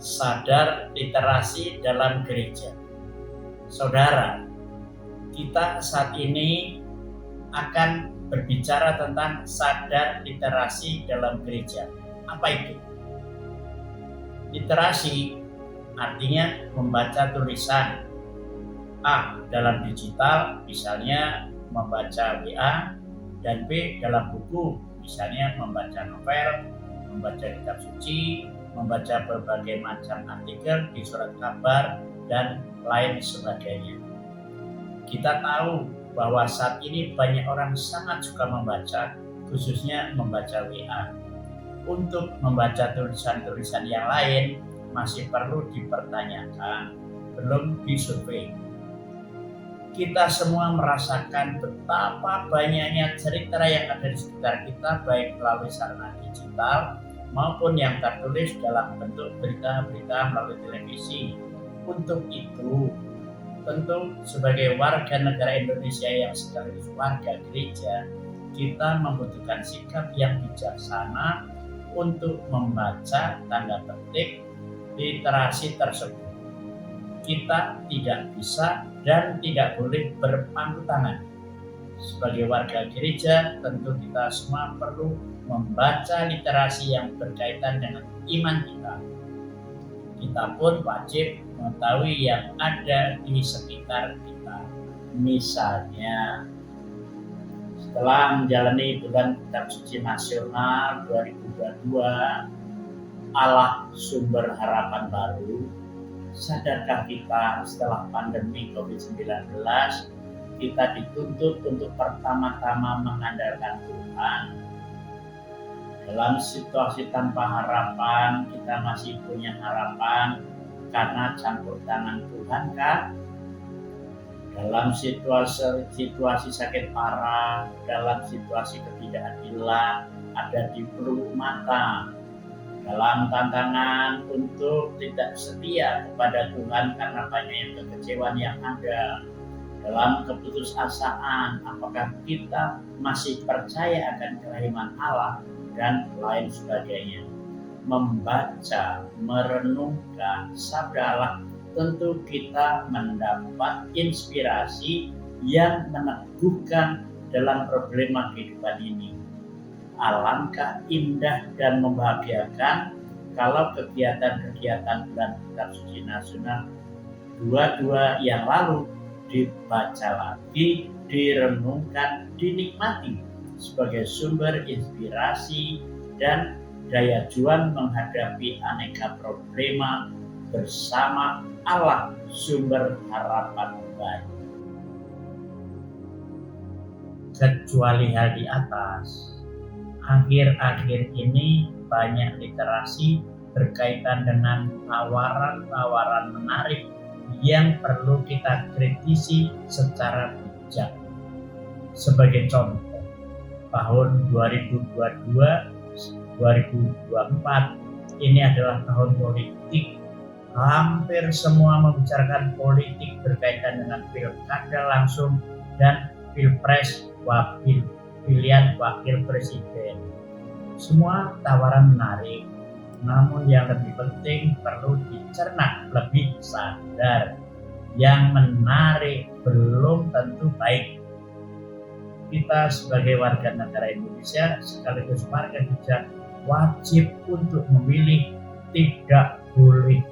sadar literasi dalam gereja. Saudara, kita saat ini akan berbicara tentang sadar literasi dalam gereja. Apa itu? Literasi artinya membaca tulisan. A. Dalam digital, misalnya membaca WA, dan B. Dalam buku, misalnya membaca novel, membaca kitab suci, membaca berbagai macam artikel di surat kabar, dan lain sebagainya. Kita tahu bahwa saat ini banyak orang sangat suka membaca, khususnya membaca WA. Untuk membaca tulisan-tulisan yang lain masih perlu dipertanyakan, belum disurvei. Kita semua merasakan betapa banyaknya cerita yang ada di sekitar kita, baik melalui sarana digital maupun yang tertulis dalam bentuk berita-berita melalui televisi. Untuk itu, tentu sebagai warga negara Indonesia yang sekaligus warga gereja, kita membutuhkan sikap yang bijaksana untuk membaca tanda petik literasi tersebut. Kita tidak bisa dan tidak boleh berpangku tangan. Sebagai warga gereja, tentu kita semua perlu membaca literasi yang berkaitan dengan iman kita. Kita pun wajib mengetahui yang ada di sekitar kita. Misalnya, setelah menjalani bulan Kitab Suci Nasional 2022, Allah sumber harapan baru, sadarkah kita setelah pandemi COVID-19 kita dituntut untuk pertama-tama mengandalkan Tuhan? Dalam situasi tanpa harapan, kita masih punya harapan karena campur tangan Tuhan kan? Dalam situasi sakit parah, dalam situasi ketidakadilan, ada di peluk mata, dalam tantangan untuk tidak setia kepada Tuhan karena banyaknya kekecewaan yang ada, dalam keputusasaan apakah kita masih percaya akan kerahiman Allah, dan lain sebagainya. Membaca, merenungkan sabda Allah, tentu kita mendapat inspirasi yang meneguhkan dalam problema kehidupan ini. Alangkah indah dan membahagiakan kalau kegiatan-kegiatan bulan Kitab Suci Nasional 22 yang lalu dibaca lagi, direnungkan, dinikmati sebagai sumber inspirasi dan daya juang menghadapi aneka problema bersama Allah, sumber harapan baru. Kecuali hal di atas, akhir-akhir ini banyak literasi berkaitan dengan tawaran-tawaran menarik yang perlu kita kritisi secara bijak. Sebagai contoh, tahun 2022-2024 ini adalah tahun politik. Hampir semua membicarakan politik berkaitan dengan pilkada langsung dan pilpres, pilihan wakil presiden. Semua tawaran menarik, namun yang lebih penting perlu dicerna lebih sadar. Yang menarik belum tentu baik. Kita sebagai warga negara Indonesia sekaligus warga gereja wajib untuk memilih, tidak boleh